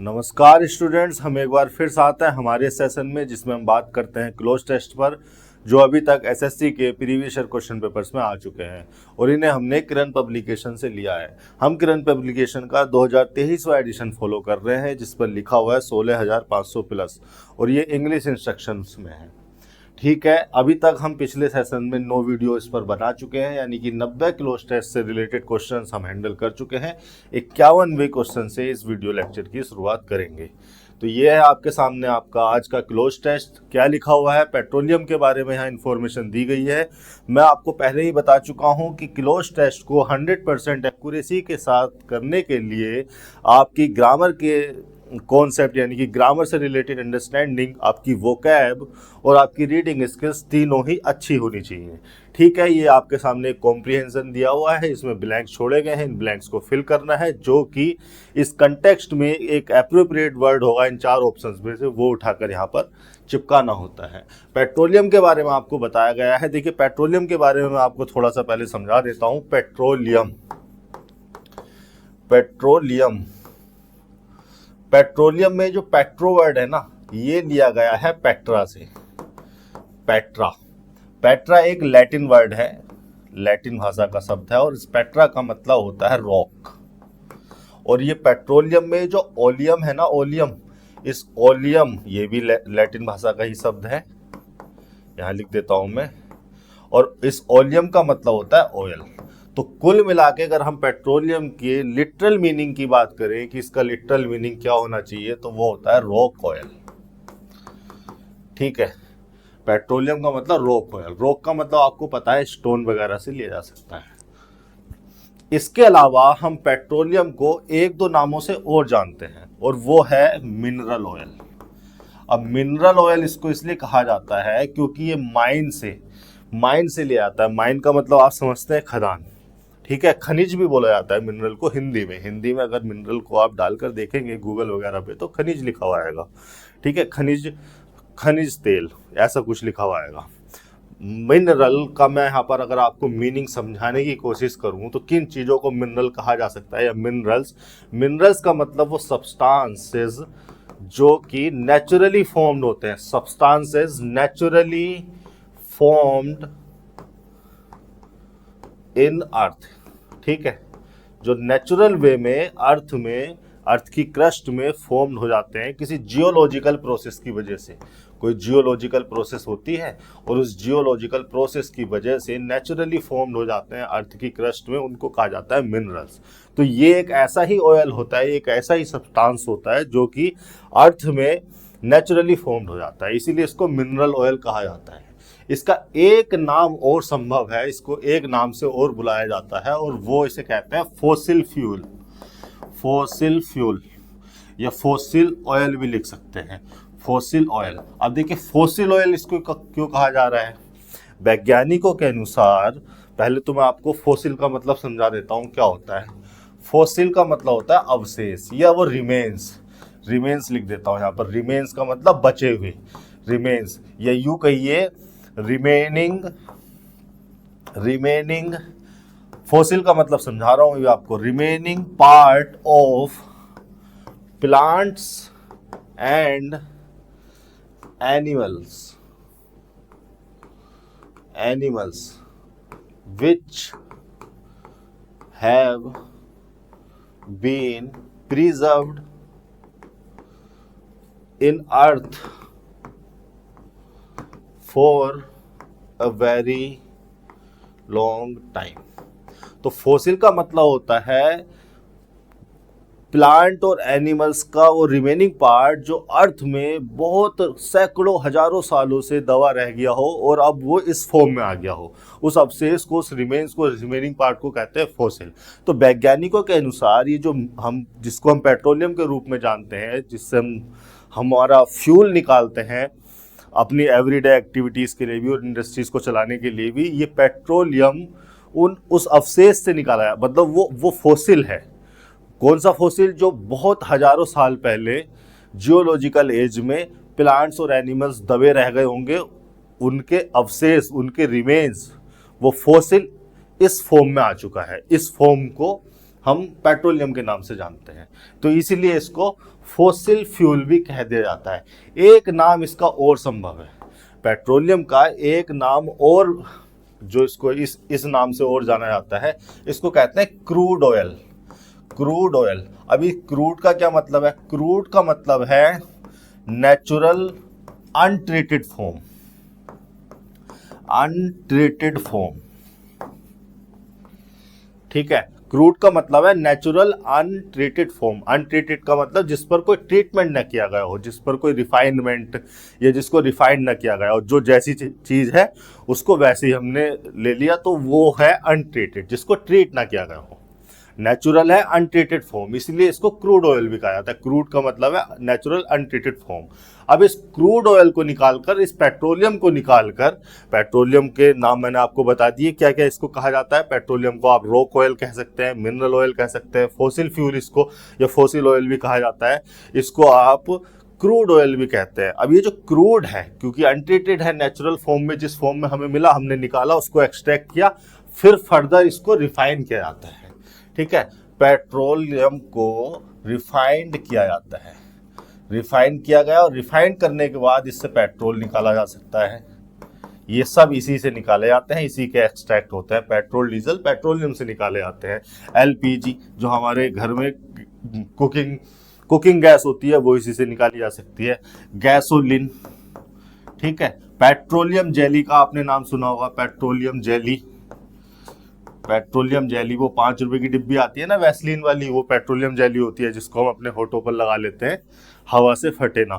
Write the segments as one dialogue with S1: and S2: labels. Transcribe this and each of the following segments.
S1: नमस्कार स्टूडेंट्स, हम एक बार फिर से आते हैं हमारे सेशन में जिसमें हम बात करते हैं क्लोज टेस्ट पर, जो अभी तक एसएससी के प्रीवियस ईयर क्वेश्चन पेपर्स में आ चुके हैं और इन्हें हमने किरण पब्लिकेशन से लिया है। हम किरण पब्लिकेशन का 2023वां एडिशन फॉलो कर रहे हैं जिस पर लिखा हुआ है 16,500 प्लस और ये इंग्लिश इंस्ट्रक्शंस में है। ठीक है, अभी तक हम पिछले सेशन में 9 वीडियो इस पर बना चुके हैं, यानी कि 90 क्लोज टेस्ट से रिलेटेड क्वेश्चंस हम हैंडल कर चुके हैं। 51वें क्वेश्चन से इस वीडियो लेक्चर की शुरुआत करेंगे। तो ये है आपके सामने आपका आज का क्लोज टेस्ट। क्या लिखा हुआ है, पेट्रोलियम के बारे में यहाँ इन्फॉर्मेशन दी गई है। मैं आपको पहले ही बता चुका हूँ कि क्लोज टेस्ट को 100% एक्यूरेसी के साथ करने के लिए आपकी ग्रामर के कॉन्सेप्ट यानी कि ग्रामर से रिलेटेड अंडरस्टैंडिंग, आपकी वोकैब और आपकी रीडिंग स्किल्स तीनों ही अच्छी होनी चाहिए। ठीक है, ये आपके सामने एक कॉम्प्रिहेंशन दिया हुआ है, इसमें ब्लैंक्स छोड़े गए हैं, इन ब्लैंक्स को फिल करना है, जो कि इस कंटेक्स्ट में एक एप्रोप्रिएट वर्ड होगा इन 4 ऑप्शंस में से, वो उठाकर यहाँ पर चिपकाना होता है। पेट्रोलियम के बारे में आपको बताया गया है। देखिए, पेट्रोलियम के बारे में मैं आपको थोड़ा सा पहले समझा देता हूँ। पेट्रोलियम पेट्रोलियम में जो पेट्रो वर्ड है ना, ये लिया गया है पेट्रा से। पेट्रा एक लैटिन वर्ड है, लैटिन भाषा का शब्द है और इस पेट्रा का मतलब होता है रॉक। और ये पेट्रोलियम में जो ओलियम है ना, इस ओलियम ये भी लैटिन भाषा का ही शब्द है, यहाँ लिख देता हूं मैं। और इस ओलियम का मतलब होता है ऑयल। तो कुल मिला के अगर हम पेट्रोलियम के लिटरल मीनिंग की बात करें कि इसका लिटरल मीनिंग क्या होना चाहिए, तो वो होता है रॉक ऑयल। ठीक है, पेट्रोलियम का मतलब रॉक ऑयल। रॉक का मतलब आपको पता है स्टोन वगैरह से लिया जा सकता है। इसके अलावा हम पेट्रोलियम को 1-2 नामों से और जानते हैं और वो है मिनरल ऑयल। अब मिनरल ऑयल इसको इसलिए कहा जाता है क्योंकि ये माइन से ले आता है। माइन का मतलब आप समझते हैं खदान। ठीक है, खनिज भी बोला जाता है मिनरल को हिंदी में अगर मिनरल को आप डालकर देखेंगे गूगल वगैरह पे तो खनिज लिखा हुआ आएगा। ठीक है, खनिज तेल ऐसा कुछ लिखा हुआ आएगा। मिनरल का मैं यहाँ पर अगर आपको मीनिंग समझाने की कोशिश करूँ तो किन चीज़ों को मिनरल कहा जा सकता है या मिनरल्स का मतलब वो सब्सटेंसेस जो कि नेचुरली फॉर्म्ड होते हैं। सब्सटेंसेस नेचुरली फॉर्म्ड इन अर्थ। ठीक है, जो नेचुरल वे में अर्थ की क्रस्ट में फॉर्म हो जाते हैं किसी जियोलॉजिकल प्रोसेस की वजह से। कोई जियोलॉजिकल प्रोसेस होती है और उस जियोलॉजिकल प्रोसेस की वजह से नेचुरली फॉर्म हो जाते हैं अर्थ की क्रस्ट में, उनको कहा जाता है मिनरल्स। तो ये एक ऐसा ही ऑयल होता है, एक ऐसा ही सब्सटेंस होता है जो कि अर्थ में नेचुरली फॉर्म हो जाता है, इसीलिए इसको मिनरल ऑयल कहा जाता है। इसका एक नाम और संभव है, इसको एक नाम से और बुलाया जाता है और वो इसे कहते हैं फॉसिल फ्यूल या फॉसिल ऑयल भी लिख सकते हैं। Fossil oil. अब देखिए, फॉसिल ऑयल इसको क्यों कहा जा रहा है। वैज्ञानिकों के अनुसार, पहले तो मैं आपको फॉसिल का मतलब समझा देता हूँ क्या होता है। फॉसिल का मतलब होता है अवशेष या वो रिमेन्स लिख देता हूँ यहाँ पर। रिमेन्स का मतलब बचे हुए, रिमेन्स या यूं कहिए रिमेनिंग। फॉसिल का मतलब समझा रहा हूं आपको, remaining part of plants and animals which have been preserved in earth for a very long time. तो फॉसिल का मतलब होता है प्लांट और एनिमल्स का वो रिमेनिंग पार्ट जो अर्थ में बहुत सैकड़ों हजारों सालों से दबा रह गया हो और अब वो इस फॉर्म में आ गया हो। उस अवशेष को, उस रिमेनिंग पार्ट को कहते हैं फॉसिल। तो वैज्ञानिकों के अनुसार ये जो जिसको हम पेट्रोलियम के रूप में जानते हैं, जिससे हम हमारा फ्यूल निकालते हैं अपनी एवरीडे एक्टिविटीज़ के लिए भी और इंडस्ट्रीज़ को चलाने के लिए भी, ये पेट्रोलियम उस अवशेष से निकाला है। मतलब वो फॉसिल है। कौन सा फॉसिल? जो बहुत हजारों साल पहले जियोलॉजिकल एज में प्लांट्स और एनिमल्स दबे रह गए होंगे, उनके अवशेष, उनके रिमेन्स, वो फॉसिल इस फॉर्म में आ चुका है। इस फॉर्म को हम पेट्रोलियम के नाम से जानते हैं, तो इसीलिए इसको फॉसिल फ्यूल भी कह दिया जाता है। एक नाम इसका और संभव है, पेट्रोलियम का एक नाम और जो इसको इस नाम से और जाना जाता है, इसको कहते हैं क्रूड ऑयल। Crude oil. अभी क्रूड का क्या मतलब है? क्रूड का मतलब है natural untreated form. Untreated form, ठीक है। क्रूड का मतलब है नेचुरल अनट्रीटेड फॉर्म। अनट्रीटेड का मतलब जिस पर कोई ट्रीटमेंट न किया गया हो, जिस पर कोई रिफाइनमेंट या जिसको रिफाइंड न किया गया हो, जो जैसी चीज है उसको वैसे ही हमने ले लिया, तो वो है अनट्रीटेड, जिसको ट्रीट ना किया गया हो। नेचुरल है अनट्रीटेड फॉर्म, इसलिए इसको क्रूड ऑयल भी कहा जाता है। क्रूड का मतलब है नेचुरल अनट्रीटेड फॉर्म। अब इस क्रूड ऑयल को निकालकर, इस पेट्रोलियम को निकालकर, पेट्रोलियम के नाम मैंने आपको बता दिए क्या क्या इसको कहा जाता है। पेट्रोलियम को आप रॉक ऑयल कह सकते हैं, मिनरल ऑयल कह सकते हैं, फॉसिल फ्यूल इसको या फॉसिल ऑयल भी कहा जाता है, इसको आप क्रूड ऑयल भी कहते हैं। अब ये जो क्रूड है, क्योंकि अनट्रीटेड है, नेचुरल फॉर्म में, जिस फॉर्म में हमें मिला हमने निकाला, उसको एक्सट्रैक्ट किया, फिर फर्दर इसको रिफाइन किया जाता है, ठीक है। पेट्रोलियम को रिफाइंड किया जाता है, रिफाइन किया गया, और रिफाइन करने के बाद इससे पेट्रोल निकाला जा सकता है। ये सब इसी से निकाले जाते हैं, इसी के एक्सट्रैक्ट होते हैं। पेट्रोल, डीजल पेट्रोलियम से निकाले जाते हैं। एलपीजी जो हमारे घर में कुकिंग गैस होती है, वो इसी से निकाली जा सकती है। गैसोलिन, ठीक है। पेट्रोलियम जेली का आपने नाम सुना होगा, पेट्रोलियम जेली। पेट्रोलियम जेली वो 5 रुपए की डिब्बी आती है ना, वैसलीन वाली, वो पेट्रोलियम जेली होती है, जिसको हम अपने होठों पर लगा लेते हैं, हवा से फटे ना।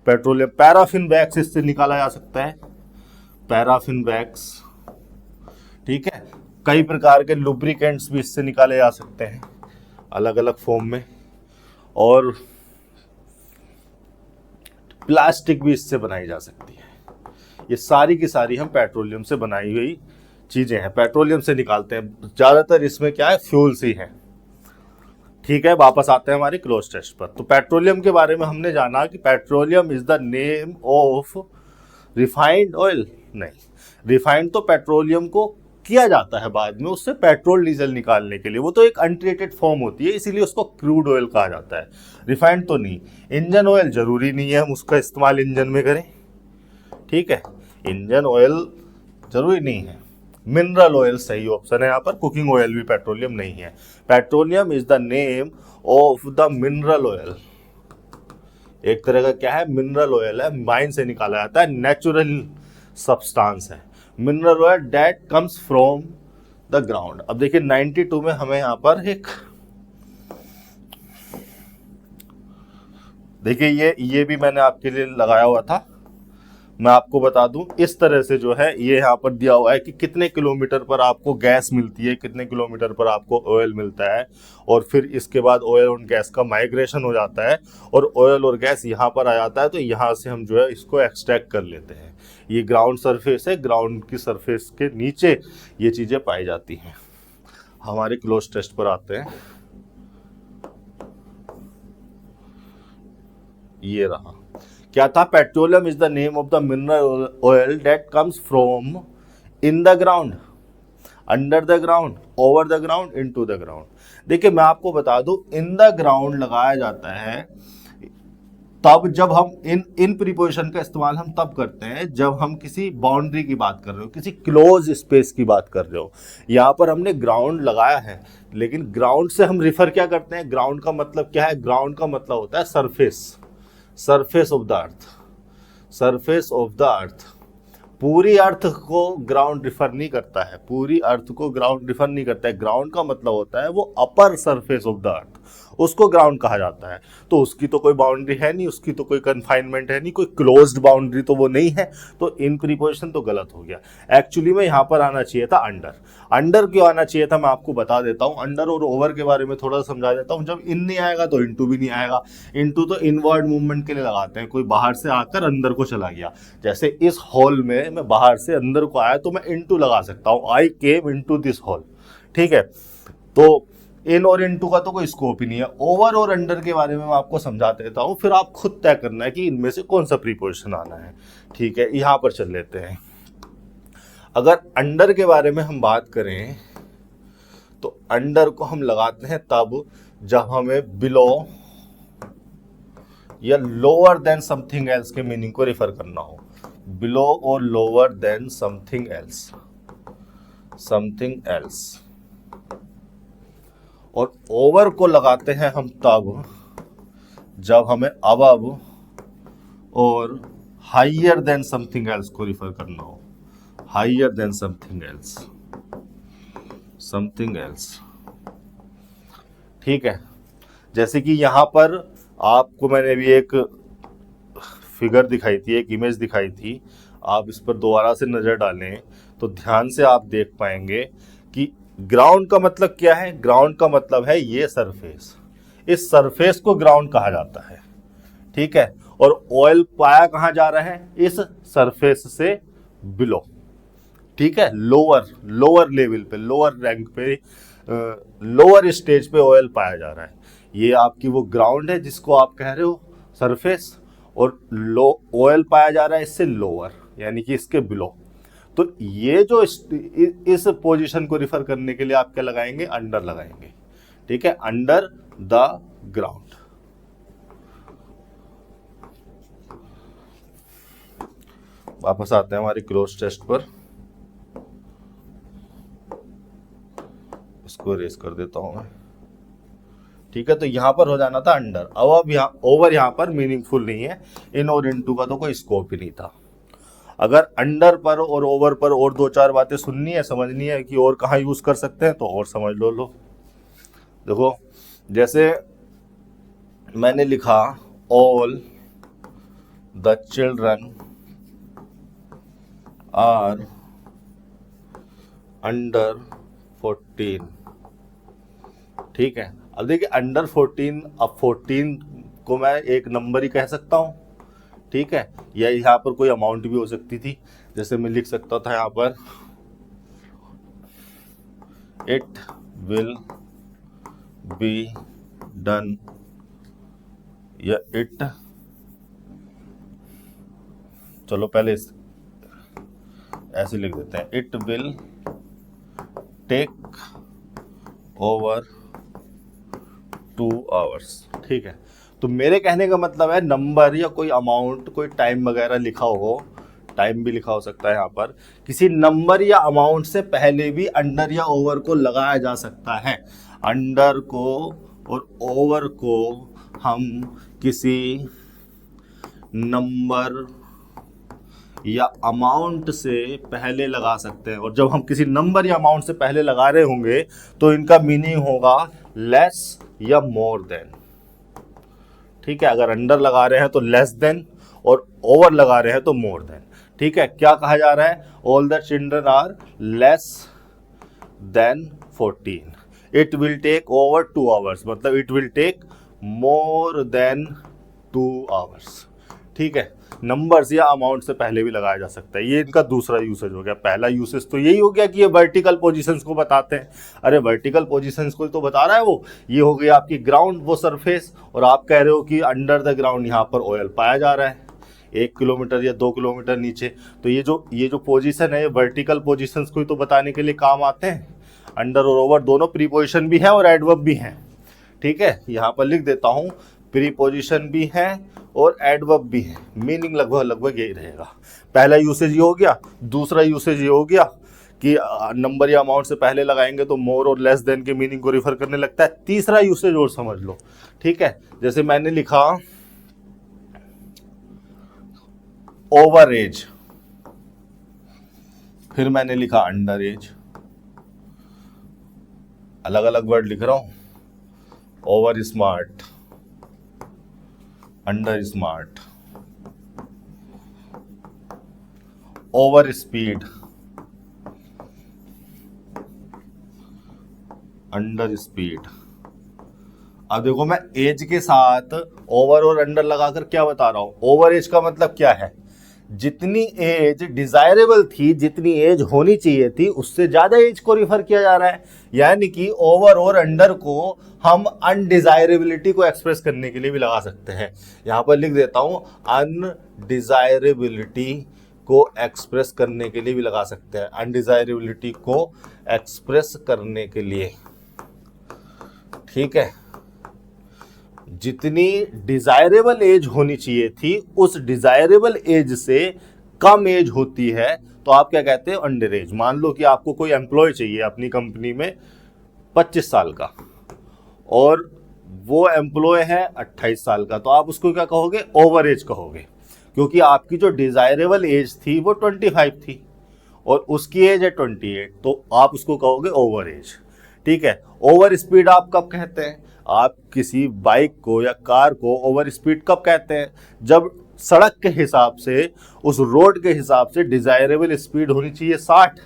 S1: पेट्रोलियम, पैराफिन वैक्स इससे निकाला जा सकता है, पैराफिन वैक्स, ठीक है। कई प्रकार के लुब्रिकेंट्स भी इससे निकाले जा सकते हैं अलग अलग फॉर्म में, और प्लास्टिक भी इससे बनाई जा सकती है। ये सारी की सारी हम पेट्रोलियम से बनाई हुई चीजें हैं, पेट्रोलियम से निकालते हैं। ज्यादातर इसमें क्या है, फ्यूल्स ही है, ठीक है। वापस आते हैं हमारे क्लोज टेस्ट पर। तो पेट्रोलियम के बारे में हमने जाना कि petroleum is the name of refined oil. नहीं, रिफाइंड तो पेट्रोलियम को किया जाता है बाद में, उससे पेट्रोल डीजल निकालने के लिए, वो तो एक अनट्रीटेड फॉर्म होती है, इसीलिए उसको क्रूड ऑयल कहा जाता है, रिफाइंड तो नहीं। इंजन ऑयल जरूरी नहीं है हम उसका इस्तेमाल इंजन में करें, ठीक है। इंजन ऑयल जरूरी नहीं है। मिनरल ऑयल सही ऑप्शन है यहाँ पर, कुकिंग ऑयल भी पेट्रोलियम नहीं है। Petroleum is the name of the mineral oil. एक तरह का क्या है, मिनरल ऑयल है, माइन से निकाला जाता है, नेचुरल सब्सटेंस है। Mineral oil that comes from the ground. अब देखिए 92 में हमें यहाँ पर एक, देखिए ये भी मैंने आपके लिए लगाया हुआ था, मैं आपको बता दूं, इस तरह से जो है ये यहाँ पर दिया हुआ है कि कितने किलोमीटर पर आपको गैस मिलती है, कितने किलोमीटर पर आपको ऑयल मिलता है, और फिर इसके बाद ऑयल और गैस का माइग्रेशन हो जाता है और ऑयल और गैस यहाँ पर आ जाता है। तो यहाँ से हम जो है इसको एक्सट्रैक्ट कर लेते हैं। ये ग्राउंड सरफेस है, ग्राउंड की सरफेस के नीचे ये चीज़ें पाई जाती हैं। हमारे क्लोज टेस्ट पर आते हैं, ये रहा, क्या था, petroleum is the name of the mineral oil that comes from in the ground, under the ground, over the ground, into the ground. देखिए मैं आपको बता दूं, इन द ग्राउंड लगाया जाता है तब जब हम इन प्रीपोजिशन का इस्तेमाल हम तब करते हैं जब हम किसी बाउंड्री की बात कर रहे हो, किसी क्लोज स्पेस की बात कर रहे हो। यहाँ पर हमने ग्राउंड लगाया है, लेकिन ग्राउंड से हम रिफर क्या करते हैं, ग्राउंड का मतलब क्या है, ग्राउंड का मतलब होता है surface, surface of the earth, surface of the earth. पूरी अर्थ को ग्राउंड रिफर नहीं करता है, पूरी अर्थ को ग्राउंड रिफर नहीं करता है। ग्राउंड का मतलब होता है वो upper surface of the earth, उसको ग्राउंड कहा जाता है। तो उसकी तो कोई बाउंड्री है नहीं, उसकी तो कोई कन्फाइनमेंट है नहीं, कोई क्लोज्ड बाउंड्री तो वो नहीं है। तो इन प्रीपोजिशन तो गलत हो गया। एक्चुअली में यहाँ पर आना चाहिए था अंडर। अंडर क्यों आना चाहिए था मैं आपको बता देता हूँ। अंडर और ओवर के बारे में थोड़ा समझा देता हूँ। जब इन नहीं आएगा तो इनटू भी नहीं आएगा। इनटू तो इनवर्ड मूवमेंट के लिए लगाते हैं, कोई बाहर से आकर अंदर को चला गया। जैसे इस हॉल में मैं बाहर से अंदर को आया तो मैं इनटू लगा सकता हूँ, आई केम इनटू दिस हॉल, ठीक है। तो इन और इनटू का तो कोई स्कोप ही नहीं है। ओवर और अंडर के बारे में मैं आपको समझा देता हूँ, फिर आप खुद तय करना है कि इनमें से कौन सा प्रीपोजिशन आना है, ठीक है। यहाँ पर चल लेते हैं। अगर अंडर के बारे में हम बात करें तो अंडर को हम लगाते हैं तब जब हमें बिलो या लोअर देन समथिंग एल्स के मीनिंग को रेफर करना हो। बिलो और लोअर देन समथिंग एल्स, और ओवर को लगाते हैं हम तब जब हमें अबव और हाइयर देन समथिंग एल्स को रिफर करना हो। हाइयर देन समथिंग एल्स, ठीक है। जैसे कि यहां पर आपको मैंने भी एक फिगर दिखाई थी, एक इमेज दिखाई थी, आप इस पर दोबारा से नजर डालें तो ध्यान से आप देख पाएंगे कि ग्राउंड का मतलब क्या है। ग्राउंड का मतलब है ये सरफेस, इस सरफेस को ग्राउंड कहा जाता है, ठीक है। और ऑयल पाया कहां जा रहा है, इस सरफेस से बिलो, ठीक है। लोअर लेवल पे, लोअर रैंक पे, लोअर स्टेज पे ऑयल पाया जा रहा है। ये आपकी वो ग्राउंड है जिसको आप कह रहे हो सरफेस, और ऑयल पाया जा रहा है इससे लोअर, यानी कि इसके बिलो। तो ये जो इस पोजीशन को रिफर करने के लिए आप क्या लगाएंगे, अंडर लगाएंगे, ठीक है। Under the ground. वापस आते हैं हमारी क्लोज टेस्ट पर, इसको रेस कर देता हूं मैं, ठीक है। तो यहां पर हो जाना था अंडर। अब यहाँ ओवर यहां पर मीनिंगफुल नहीं है, इन और इनटू का तो कोई स्कोप ही नहीं था। अगर अंडर पर और ओवर पर और दो चार बातें सुननी है, समझनी है कि और कहाँ यूज कर सकते हैं, तो और समझ लो। देखो, जैसे मैंने लिखा all the children are under 14, ठीक है। अब देखिए अंडर 14, अब 14 को मैं एक नंबर ही कह सकता हूं, ठीक है, या यहाँ पर कोई अमाउंट भी हो सकती थी। जैसे मैं लिख सकता था यहाँ पर इट विल बी डन, या इट, चलो पहले ऐसे लिख देते हैं, it will take over 2 hours, ठीक है। तो मेरे कहने का मतलब है नंबर या कोई अमाउंट, कोई टाइम वगैरह लिखा हो, टाइम भी लिखा हो सकता है यहाँ पर, किसी नंबर या अमाउंट से पहले भी अंडर या ओवर को लगाया जा सकता है। अंडर को और ओवर को हम किसी नंबर या अमाउंट से पहले लगा सकते हैं, और जब हम किसी नंबर या अमाउंट से पहले लगा रहे होंगे तो इनका मीनिंग होगा लेस या मोर देन, ठीक है। अगर अंडर लगा रहे हैं तो लेस देन, और ओवर लगा रहे हैं तो मोर देन, ठीक है। क्या कहा जा रहा है, all the children are less than 14, it will take over 2 hours, मतलब it will take more than 2 hours, ठीक है। नंबर्स या अमाउंट से पहले भी लगाया जा सकता है। ये इनका दूसरा यूसेज हो गया। पहला यूसेज तो यही हो गया कि ये वर्टिकल पोजीशंस को बताते हैं। अरे वर्टिकल पोजीशंस को तो बता रहा है वो, ये हो गया आपकी ग्राउंड, वो सरफेस, और आप कह रहे हो कि अंडर द ग्राउंड यहाँ पर ऑयल पाया जा रहा है 1 किलोमीटर या 2 किलोमीटर नीचे। तो ये जो पोजीशन है, ये वर्टिकल पोजीशंस को तो बताने के लिए काम आते हैं। अंडर और ओवर दोनों प्रीपोजिशन भी हैं और एडवर्ब भी हैं, ठीक है। यहाँ पर लिख देता हूँ, प्रीपोजिशन भी है और एडवर्ब भी है। मीनिंग लगभग यही रहेगा। पहला यूसेज ये हो गया, दूसरा यूसेज ये हो गया कि नंबर या अमाउंट से पहले लगाएंगे तो मोर और लेस देन के मीनिंग को रिफर करने लगता है। तीसरा यूसेज और समझ लो, ठीक है। जैसे मैंने लिखा ओवर एज, फिर मैंने लिखा अंडर एज, अलग अलग वर्ड लिख रहा हूं। Over smart, under smart, over speed, under speed. अब देखो मैं एज के साथ ओवर और अंडर लगाकर क्या बता रहा हूं। ओवर एज का मतलब क्या है, जितनी एज डिजायरेबल थी, जितनी एज होनी चाहिए थी, उससे ज्यादा एज को रिफर किया जा रहा है। यानी कि ओवर और अंडर को हम अनडिजायरेबिलिटी को एक्सप्रेस करने के लिए भी लगा सकते हैं। यहां पर लिख देता हूं, अनडिजायरेबिलिटी को एक्सप्रेस करने के लिए भी लगा सकते हैं, अनडिजायरेबिलिटी को एक्सप्रेस करने के लिए। ठीक है, जितनी डिजायरेबल एज होनी चाहिए थी उस डिजायरेबल एज से कम एज होती है तो आप क्या कहते हैं, अंडर एज। मान लो कि आपको कोई एम्प्लॉय चाहिए अपनी कंपनी में 25 साल का और वो एम्प्लॉय है 28 साल का, तो आप उसको क्या कहोगे, ओवर एज कहोगे, क्योंकि आपकी जो डिजायरेबल एज थी वो 25 थी और उसकी एज है 28, तो आप उसको कहोगे ओवर एज। ठीक है, ओवर स्पीड आप कब कहते हैं, आप किसी बाइक को या कार को ओवर स्पीड कब कहते हैं, जब सड़क के हिसाब से, उस रोड के हिसाब से डिजायरेबल स्पीड होनी चाहिए 60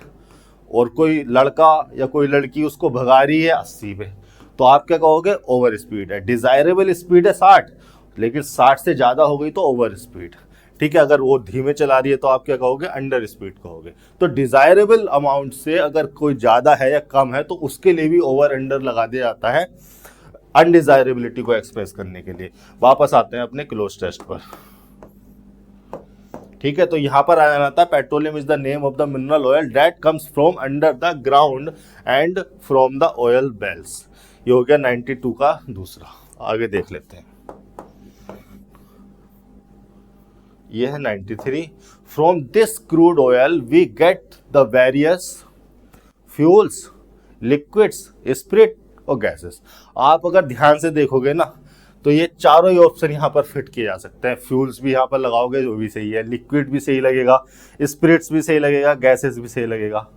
S1: और कोई लड़का या कोई लड़की उसको भगा रही है 80 पे, तो आप क्या कहोगे, ओवर स्पीड है। डिजायरेबल स्पीड है 60 लेकिन 60 से ज़्यादा हो गई तो ओवर स्पीड। ठीक है, अगर वो धीमे चला रही है तो आप क्या कहोगे, अंडर स्पीड कहोगे। तो डिजायरेबल अमाउंट से अगर कोई ज़्यादा है या कम है तो उसके लिए भी ओवर अंडर लगा दिया जाता है अनडिजायरेबिलिटी को एक्सप्रेस करने के लिए। वापस आते हैं अपने क्लोज टेस्ट पर। ठीक है, तो यहां पर आ जाना था, petroleum is the name of the mineral oil that comes from under the ground and from the oil wells. ये हो गया 92 का दूसरा। आगे देख लेते हैं, ये है 93। From this crude oil we get the various fuels, liquids, spirit और गैसेस। आप अगर ध्यान से देखोगे ना तो ये चारों ही ऑप्शन यहाँ पर फिट किए जा सकते हैं। फ्यूल्स भी यहाँ पर लगाओगे जो भी सही है, लिक्विड भी सही लगेगा, स्पिरिट्स भी सही लगेगा, गैसेस भी सही लगेगा।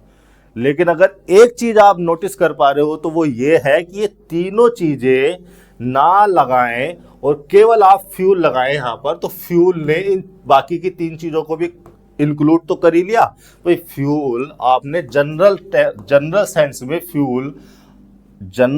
S1: लेकिन अगर एक चीज आप नोटिस कर पा रहे हो तो वो ये है कि ये तीनों चीजें ना लगाएं और केवल आप फ्यूल लगाएं यहाँ पर, तो फ्यूल ने इन बाकी की तीन चीजों को भी इंक्लूड तो कर ही लिया। भाई फ्यूल आपने जनरल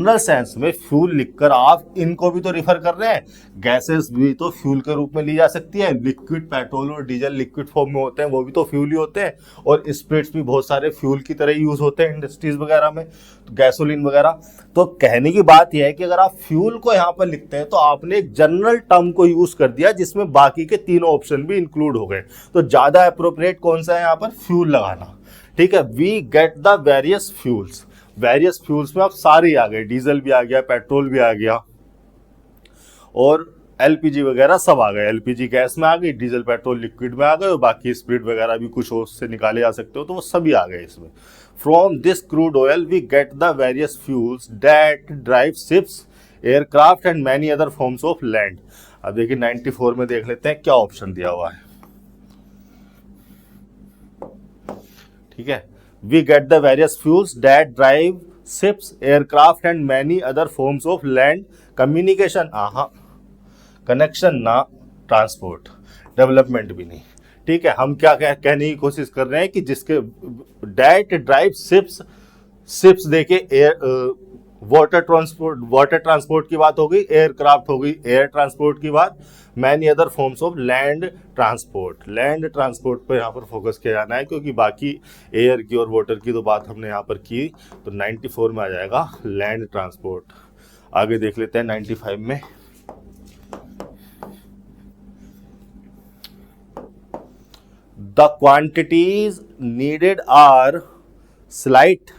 S1: सेंस में फ्यूल लिखकर आप इनको भी तो रिफर कर रहे हैं। गैसेस भी तो फ्यूल के रूप में ली जा सकती है, लिक्विड पेट्रोल और डीजल लिक्विड फॉर्म में होते हैं, वो भी तो फ्यूल ही होते हैं, और स्पिरिट्स भी बहुत सारे फ्यूल की तरह यूज होते हैं इंडस्ट्रीज वगैरह में, तो गैसोलीन वगैरह। तो कहने की बात यह है कि अगर आप फ्यूल को यहाँ पर लिखते हैं तो आपने एक जनरल टर्म को यूज कर दिया जिसमें बाकी के तीनों ऑप्शन भी इंक्लूड हो गए। तो ज्यादा अप्रोप्रिएट कौन सा है यहाँ पर, फ्यूल लगाना। ठीक है, we get the various fuels, various fuels में आप सारे आ गए, डीजल भी आ गया, पेट्रोल भी आ गया और एलपीजी वगैरह सब आ गए। एलपीजी गैस में आ गई, डीजल पेट्रोल लिक्विड में आ गए और बाकी स्पिरिट वगैरह भी कुछ उससे निकाले जा सकते हो, तो वो सभी आ गए इसमें। From this crude oil we get the various fuels that drive ships, aircraft and many other forms of land. अब देखिए 94 में देख लेते हैं क्या ऑप्शन दिया हुआ है। ठीक है, we get the various fuels that drive ships, aircraft and many other forms of land communication, connection ना, ट्रांसपोर्ट, डेवलपमेंट भी नहीं। ठीक है, हम क्या कहने की कोशिश कर रहे हैं कि जिसके डेट ड्राइव शिप्स देखे, एयर वाटर ट्रांसपोर्ट की बात हो गई, एयरक्राफ्ट हो गई, एयर ट्रांसपोर्ट की बात, many other forms of land transport पर यहाँ पर फोकस किया जाना है, क्योंकि बाकी एयर की और वाटर की तो बात हमने यहाँ पर की। तो 94 में आ जाएगा लैंड ट्रांसपोर्ट। आगे देख लेते हैं 95 में। The quantities needed are slight,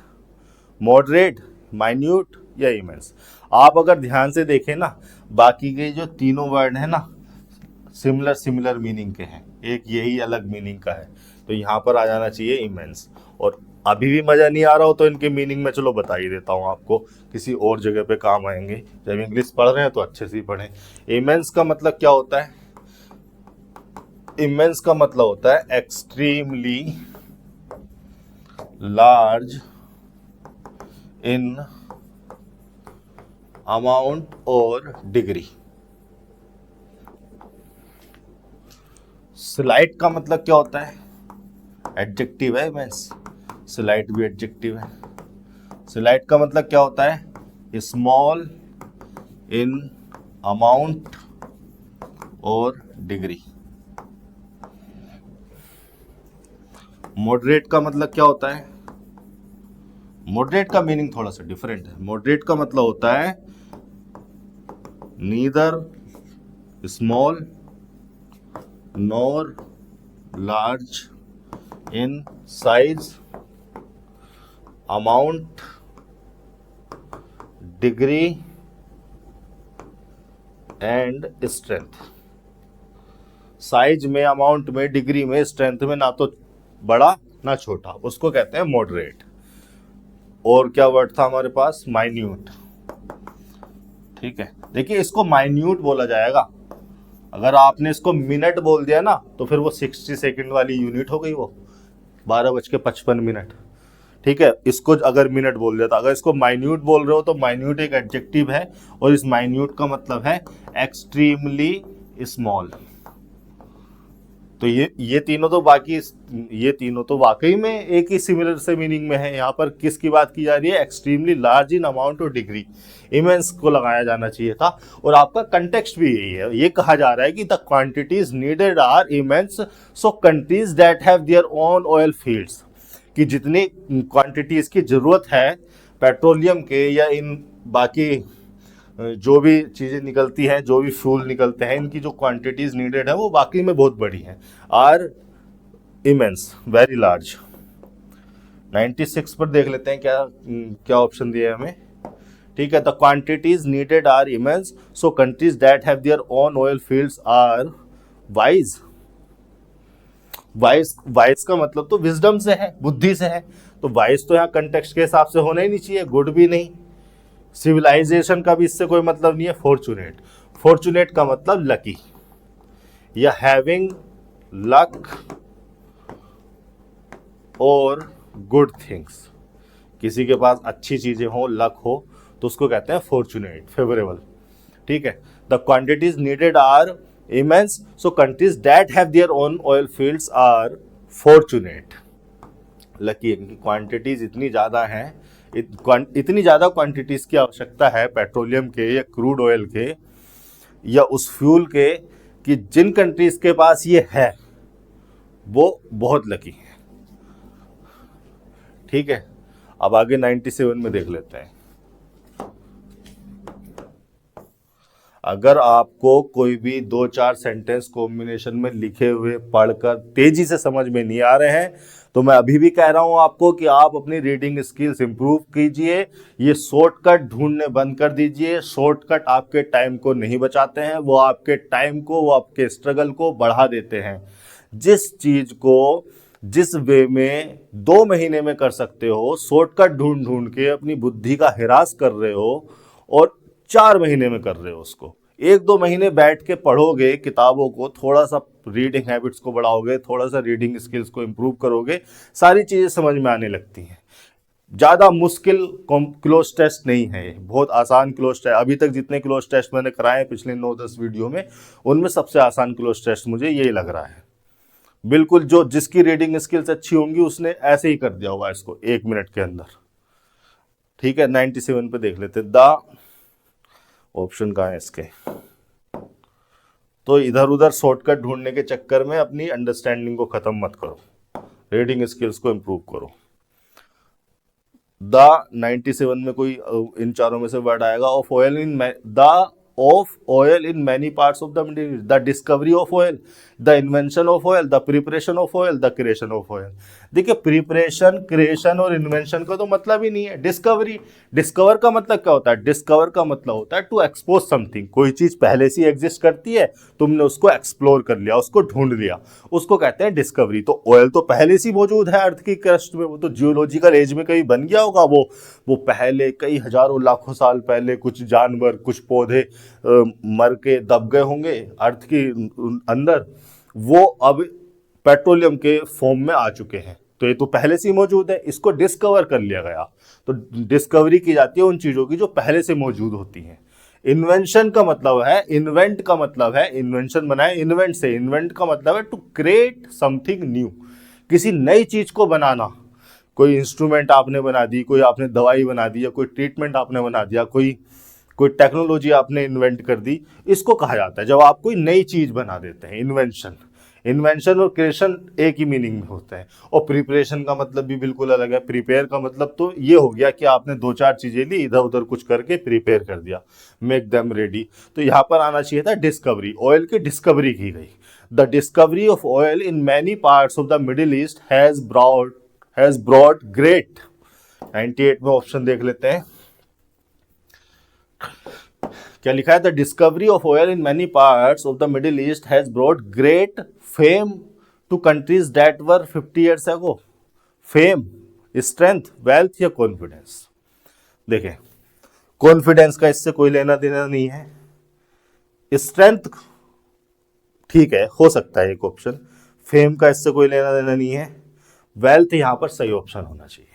S1: moderate, minute या इमेंस। आप अगर ध्यान से देखें ना, बाकी के जो तीनों वर्ड है ना सिमिलर मीनिंग के हैं, एक यही अलग मीनिंग का है, तो यहाँ पर आ जाना चाहिए इमेंस। और अभी भी मजा नहीं आ रहा हो तो इनके मीनिंग में चलो बता ही देता हूँ आपको, किसी और जगह पे काम आएंगे। जब इंग्लिश पढ़ रहे हैं तो अच्छे से ही पढ़ें। इमेंस का मतलब क्या होता है, इमेंस का मतलब होता है एक्सट्रीमली लार्ज इन अमाउंट और डिग्री। स्लाइट का मतलब क्या होता है, एडजेक्टिव है इमेंस, स्लाइट भी एडजेक्टिव है। स्लाइट का मतलब क्या होता है, स्मॉल इन अमाउंट और डिग्री। मॉडरेट का मतलब क्या होता है, मॉडरेट का मीनिंग थोड़ा सा डिफरेंट है। मॉडरेट का मतलब होता है neither small nor large in size, amount, degree and strength. Size में, अमाउंट में, डिग्री में, स्ट्रेंथ में ना तो बड़ा ना छोटा, उसको कहते हैं मॉडरेट। और क्या वर्ड था हमारे पास? माइन्यूट। ठीक है, देखिए इसको माइन्यूट बोला जाएगा। अगर आपने इसको मिनट बोल दिया ना तो फिर वो 60 सेकंड वाली यूनिट हो गई, वो 12:55। ठीक है, इसको अगर मिनट बोल दिया था। अगर इसको माइन्यूट बोल रहे हो तो माइन्यूट एक एडजेक्टिव है, और इस माइन्यूट का मतलब है एक्सट्रीमली स्मॉल। तो ये तीनों तो वाकई में एक ही सिमिलर से मीनिंग में है। यहाँ पर किसकी बात की जा रही है? एक्सट्रीमली लार्ज इन अमाउंट और डिग्री। इमेंस को लगाया जाना चाहिए था, और आपका कंटेक्स्ट भी यही है। ये कहा जा रहा है कि the quantities needed are immense, so countries that have their own oil fields, कि जितनी क्वांटिटीज की जरूरत है पेट्रोलियम के या इन बाकी जो भी चीज़ें निकलती हैं, जो भी फ्यूल निकलते हैं, इनकी जो क्वांटिटीज नीडेड है वो वाकई में बहुत बड़ी हैं। Are immense, very large. 96 पर देख लेते हैं क्या क्या ऑप्शन दिया है हमें। ठीक है, the quantities needed are immense, so countries that have their own oil fields are wise. Wise का मतलब तो विजडम से है, बुद्धि से है। तो वाइज तो यहाँ कंटेक्स्ट के हिसाब से होना ही नहीं चाहिए, गुड भी नहीं। सिविलाइजेशन का भी इससे कोई मतलब नहीं है। फॉर्चुनेट का मतलब लकी या हैविंग लक और गुड थिंग्स। किसी के पास अच्छी चीजें हो, लक हो, तो उसको कहते हैं फॉर्चुनेट, फेवरेबल। ठीक है, the quantities needed are immense, so countries that have their own oil fields are fortunate, lucky. इनकी क्वांटिटीज इतनी ज़्यादा हैं, इतनी ज़्यादा क्वांटिटीज की आवश्यकता है पेट्रोलियम के या क्रूड ऑयल के या उस फ्यूल के, कि जिन कंट्रीज के पास ये है वो बहुत लकी है। ठीक है, अब आगे 97 में देख लेते हैं। अगर आपको कोई भी 2-4 सेंटेंस कॉम्बिनेशन में लिखे हुए पढ़कर तेजी से समझ में नहीं आ रहे हैं, तो मैं अभी भी कह रहा हूं आपको कि आप अपनी रीडिंग स्किल्स इंप्रूव कीजिए। ये शॉर्टकट ढूंढने बंद कर दीजिए। शॉर्टकट आपके टाइम को नहीं बचाते हैं, वो आपके टाइम को, वो आपके स्ट्रगल को बढ़ा देते हैं। जिस चीज को जिस वे में 2 महीने में कर सकते हो, शॉर्टकट ढूंढ ढूंढ के अपनी बुद्धि का हिरास कर रहे हो और 4 महीने में कर रहे हो उसको। 1-2 महीने बैठ के पढ़ोगे किताबों को, थोड़ा सा रीडिंग हैबिट्स को बढ़ाओगे, थोड़ा सा रीडिंग स्किल्स को इम्प्रूव करोगे, सारी चीज़ें समझ में आने लगती हैं। ज़्यादा मुश्किल क्लोज टेस्ट नहीं है, बहुत आसान क्लोज टेस्ट। अभी तक जितने क्लोज टेस्ट मैंने कराए पिछले 9-10 वीडियो में, उनमें सबसे आसान क्लोज टेस्ट मुझे यही लग रहा है। बिल्कुल, जो जिसकी रीडिंग स्किल्स अच्छी होंगी उसने ऐसे ही कर दिया होगा इसको 1 मिनट के अंदर। ठीक है, 97 पे देख लेते। द ऑप्शन कहाँ है इसके? तो इधर उधर शॉर्टकट ढूंढने के चक्कर में अपनी अंडरस्टैंडिंग को खत्म मत करो, रीडिंग स्किल्स को इंप्रूव करो। द 97 में कोई इन चारों में से वर्ड आएगा। Of oil in many parts of the discovery of oil, the invention of oil, the preparation of oil, the creation of oil. देखिए, प्रिपरेशन, क्रिएशन और इन्वेंशन का तो मतलब ही नहीं है। डिस्कवर का मतलब क्या होता है? डिस्कवर का मतलब होता है टू एक्सपोज समथिंग। कोई चीज पहले से एग्जिस्ट करती है, तुमने उसको एक्सप्लोर कर लिया, उसको ढूंढ लिया, उसको कहते हैं डिस्कवरी। तो ऑयल तो पहले से मौजूद है अर्थ की क्रस्ट में, वो तो जियोलॉजिकल एज में कहीं बन गया होगा। वो पहले कई हजारों लाखों साल पहले कुछ जानवर, कुछ पौधे मर के दब गए होंगे अर्थ की अंदर, वो अब पेट्रोलियम के फॉर्म में आ चुके हैं। तो ये तो पहले से ही मौजूद है, इसको डिस्कवर कर लिया गया। तो डिस्कवरी की जाती है उन चीजों की जो पहले से मौजूद होती हैं। इन्वेंशन का मतलब है, इन्वेंट का मतलब है, इन्वेंशन बनाए इन्वेंट से। इन्वेंट का मतलब है टू क्रिएट समथिंग न्यू, किसी नई चीज को बनाना। कोई इंस्ट्रूमेंट आपने बना दी, कोई आपने दवाई बना दी, या कोई ट्रीटमेंट आपने बना दिया, कोई टेक्नोलॉजी आपने इन्वेंट कर दी, इसको कहा जाता है जब आप कोई नई चीज बना देते हैं, इन्वेंशन और क्रिएशन एक ही मीनिंग में होता है। और प्रिपरेशन का मतलब भी बिल्कुल अलग है। प्रिपेयर का मतलब तो ये हो गया कि आपने 2-4 चीजें ली, इधर उधर कुछ करके प्रिपेयर कर दिया, मेक देम रेडी। तो यहाँ पर आना चाहिए था डिस्कवरी, ऑयल की डिस्कवरी की गई। The discovery of oil in many parts of the Middle East has brought great. 98 में ऑप्शन देख लेते हैं क्या लिखा है। The discovery of oil in many parts of the Middle East has brought great fame to countries that were 50 years ago. Fame, strength, wealth या confidence. देखें, confidence का इससे कोई लेना देना नहीं है। स्ट्रेंथ ठीक है, हो सकता है एक ऑप्शन। फेम का इससे कोई लेना देना नहीं है। वेल्थ यहां पर सही ऑप्शन होना चाहिए।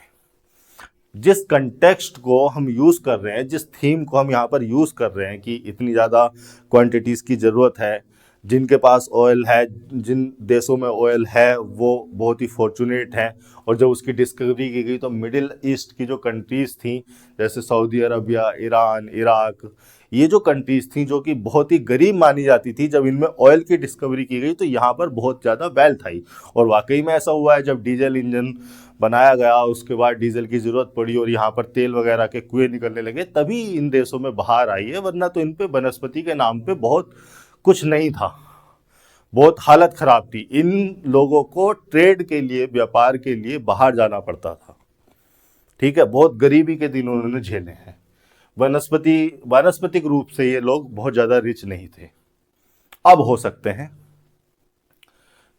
S1: जिस कंटेक्स्ट को हम यूज कर रहे हैं, जिस थीम को हम यहाँ पर यूज कर रहे हैं कि इतनी ज़्यादा क्वांटिटीज की ज़रूरत है, जिनके पास ऑयल है, जिन देशों में ऑयल है वो बहुत ही फॉर्चुनेट हैं। और जब उसकी डिस्कवरी की गई तो मिडिल ईस्ट की जो कंट्रीज़ थी, जैसे सऊदी अरबिया, ईरान, इराक, ये जो कंट्रीज़ थी जो कि बहुत ही गरीब मानी जाती थी, जब इनमें ऑयल की डिस्कवरी की गई तो यहाँ पर बहुत ज़्यादा वेल्थ आई। और वाकई में ऐसा हुआ है, जब डीजल इंजन बनाया गया, उसके बाद डीजल की ज़रूरत पड़ी और यहाँ पर तेल वगैरह के कुएं निकलने लगे, तभी इन देशों में बाहर आई है। वरना तो इन पे वनस्पति के नाम पे बहुत कुछ नहीं था, बहुत हालत खराब थी। इन लोगों को ट्रेड के लिए, व्यापार के लिए बाहर जाना पड़ता था। ठीक है, बहुत गरीबी के दिन उन्होंने झेले हैं। वानस्पतिक रूप से ये लोग बहुत ज़्यादा रिच नहीं थे, अब हो सकते हैं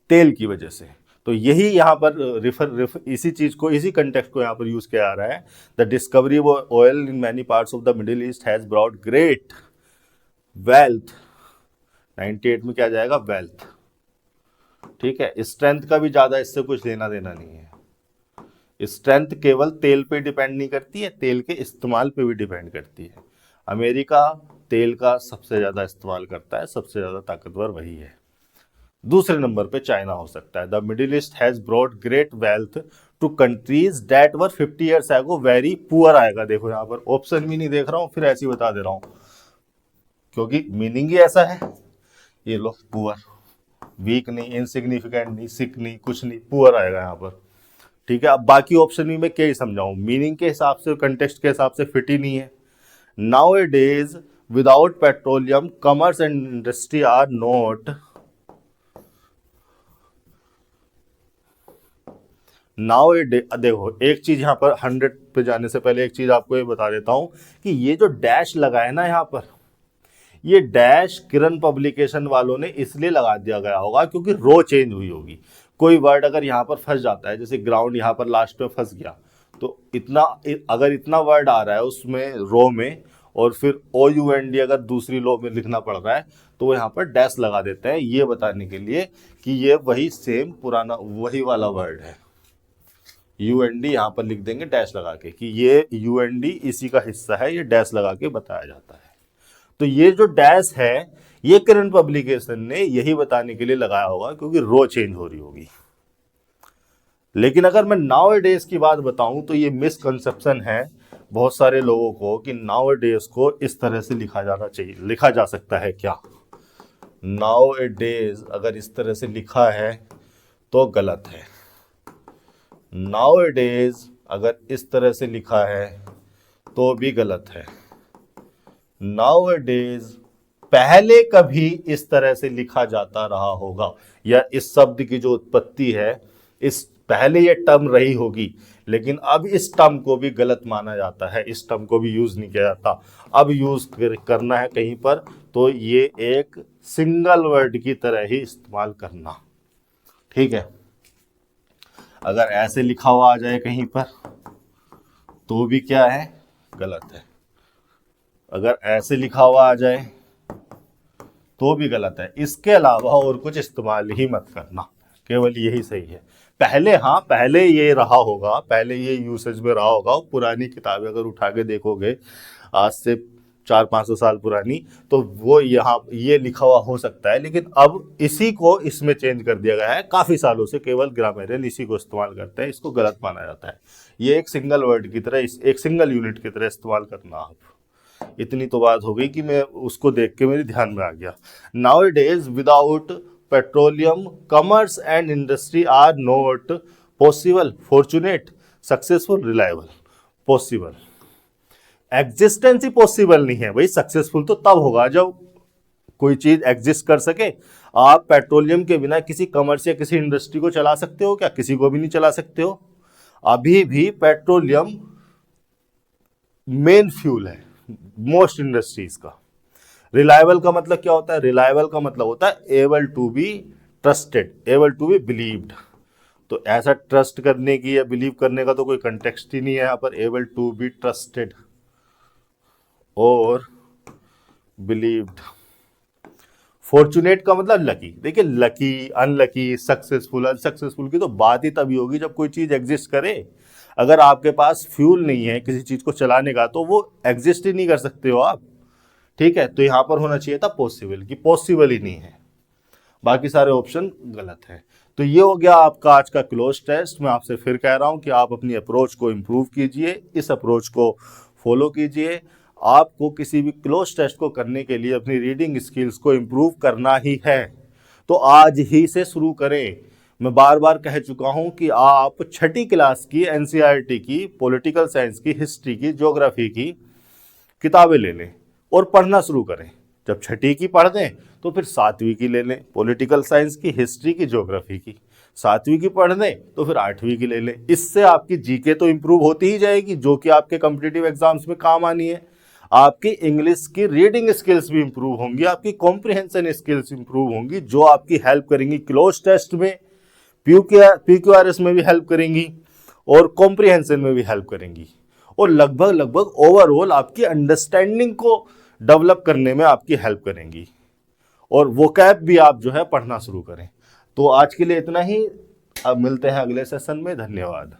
S1: तेल की वजह से। तो यही यहाँ पर इसी चीज को, इसी कंटेक्स्ट को यहाँ पर यूज किया जा रहा है। The discovery of oil in many parts of the Middle East has brought great wealth. 98 में क्या जाएगा, वेल्थ। ठीक है, स्ट्रेंथ का भी ज्यादा इससे कुछ लेना देना नहीं है। स्ट्रेंथ केवल तेल पे डिपेंड नहीं करती है, तेल के इस्तेमाल पे भी डिपेंड करती है। अमेरिका तेल का सबसे ज्यादा इस्तेमाल करता है, सबसे ज्यादा ताकतवर वही है। दूसरे नंबर पे चाइना हो सकता है। The Middle East has brought great wealth to countries that were 50 years ago very poor आएगा। देखो यहाँ पर ऑप्शन भी नहीं देख रहा हूँ, फिर ऐसे ही बता दे रहा हूँ क्योंकि मीनिंग ही ऐसा है। ये लो, पुअर, वीक नहीं, इनसिग्निफिकेंट नहीं, सिक नहीं, कुछ नहीं, पुअर आएगा यहाँ पर। ठीक है, अब बाकी ऑप्शन भी मैं क्या ही समझाऊं, मीनिंग के हिसाब से, कंटेक्स्ट के हिसाब से फिट ही नहीं है। Nowadays without petroleum commerce and industry are not. Now a day, देखो एक चीज यहाँ पर 100 पे जाने से पहले एक चीज आपको ये बता देता हूं कि ये जो डैश लगा है ना यहाँ पर, ये डैश किरण पब्लिकेशन वालों ने इसलिए लगा दिया गया होगा क्योंकि रो चेंज हुई होगी। कोई वर्ड अगर यहाँ पर फंस जाता है, जैसे ग्राउंड यहाँ पर लास्ट में फंस गया, तो इतना, अगर इतना वर्ड आ रहा है उसमें रो में, और फिर OUND अगर दूसरी रो में लिखना पड़ रहा है, तो वो यहाँ पर डैश लगा देते हैं, ये बताने के लिए कि ये वही सेम पुराना वही वाला वर्ड है। UND यहाँ पर लिख देंगे डैश लगा के कि ये UND इसी का हिस्सा है, ये डैश लगा के बताया जाता है। तो ये जो डैश है, ये किरण पब्लिकेशन ने यही बताने के लिए लगाया होगा क्योंकि रो चेंज हो रही होगी। लेकिन अगर मैं नाउ ए डेज की बात बताऊं तो ये मिसकंसेप्शन है बहुत सारे लोगों को कि नाउ ए डेज को इस तरह से लिखा जाना चाहिए। लिखा जा सकता है क्या? नाउ ए डेज अगर इस तरह से लिखा है तो गलत है। नाउ ए डेज अगर इस तरह से लिखा है तो भी गलत है। नाउ ए डेज पहले कभी इस तरह से लिखा जाता रहा होगा, या इस शब्द की जो उत्पत्ति है, इस पहले ये टर्म रही होगी, लेकिन अब इस टर्म को भी गलत माना जाता है, इस टर्म को भी यूज नहीं किया जाता। अब यूज करना है कहीं पर तो ये एक सिंगल वर्ड की तरह ही इस्तेमाल करना। ठीक है, अगर ऐसे लिखा हुआ आ जाए कहीं पर तो भी क्या है, गलत है। अगर ऐसे लिखा हुआ आ जाए तो भी गलत है। इसके अलावा और कुछ इस्तेमाल ही मत करना, केवल यही सही है। पहले, हाँ पहले ये रहा होगा, पहले ये यूसेज में रहा होगा। पुरानी किताबें अगर उठा के देखोगे आज से 400-500 साल पुरानी, तो वो यहाँ ये लिखा हुआ हो सकता है, लेकिन अब इसी को इसमें चेंज कर दिया गया है। काफ़ी सालों से केवल ग्रामेरियन इसी को इस्तेमाल करते हैं, इसको गलत माना जाता है। ये एक सिंगल वर्ड की तरह, एक सिंगल यूनिट की तरह इस्तेमाल करना। आप इतनी तो बात हो गई कि मैं उसको देख के मेरे ध्यान में आ गया। Nowadays without petroleum commerce and industry are not possible, fortunate, successful, reliable. Possible, existence ही पॉसिबल नहीं है भाई। सक्सेसफुल तो तब होगा जब कोई चीज एग्जिस्ट कर सके। आप पेट्रोलियम के बिना किसी कमर्स या किसी इंडस्ट्री को चला सकते हो क्या? किसी को भी नहीं चला सकते हो। अभी भी पेट्रोलियम मेन फ्यूल है मोस्ट इंडस्ट्रीज का। रिलायबल का मतलब क्या होता है? रिलायबल का मतलब होता है able to be trusted, able to be believed. तो ऐसा ट्रस्ट करने की या बिलीव करने का तो कोई कंटेक्स्ट ही नहीं है यहाँ पर। एबल टू बी ट्रस्टेड और बिलीव्ड। फॉर्चुनेट का मतलब लकी। देखिए लकी, अनलकी, सक्सेसफुल, अनसक्सेसफुल की तो बात ही तभी होगी जब कोई चीज एग्जिस्ट करे। अगर आपके पास फ्यूल नहीं है किसी चीज को चलाने का तो वो एग्जिस्ट ही नहीं कर सकते हो आप। ठीक है, तो यहां पर होना चाहिए था पॉसिबल, कि पॉसिबल ही नहीं है, बाकी सारे ऑप्शन गलत हैं। तो ये हो गया आपका आज का क्लोज टेस्ट। मैं आपसे फिर कह रहा हूं कि आप अपनी अप्रोच को इम्प्रूव कीजिए, इस अप्रोच को फॉलो कीजिए। आपको किसी भी क्लोज टेस्ट को करने के लिए अपनी रीडिंग स्किल्स को इम्प्रूव करना ही है, तो आज ही से शुरू करें। मैं बार बार कह चुका हूं कि आप छठी क्लास की एनसीईआरटी की, पॉलिटिकल साइंस की, हिस्ट्री की, ज्योग्राफी की किताबें ले लें और पढ़ना शुरू करें। जब छठी की पढ़ दें तो फिर सातवीं की ले लें, पॉलिटिकल साइंस की, हिस्ट्री की, ज्योग्राफी की। सातवीं की पढ़ दें तो फिर आठवीं की ले लें। इससे आपकी जीके तो इंप्रूव होती ही जाएगी, जो कि आपके कॉम्पिटिटिव एग्जाम्स में काम आनी है। आपकी इंग्लिश की रीडिंग स्किल्स भी इंप्रूव होंगी, आपकी कॉम्प्रिहेंशन स्किल्स इंप्रूव होंगी, जो आपकी हेल्प करेंगी क्लोज टेस्ट में, पीक्यूआरएस में भी हेल्प करेंगी और कॉम्प्रिहेंशन में भी हेल्प करेंगी, और लगभग ओवरऑल आपकी अंडरस्टैंडिंग को डेवलप करने में आपकी हेल्प करेंगी। और वोकैब भी आप जो है पढ़ना शुरू करें। तो आज के लिए इतना ही, अब मिलते हैं अगले सेशन में। धन्यवाद।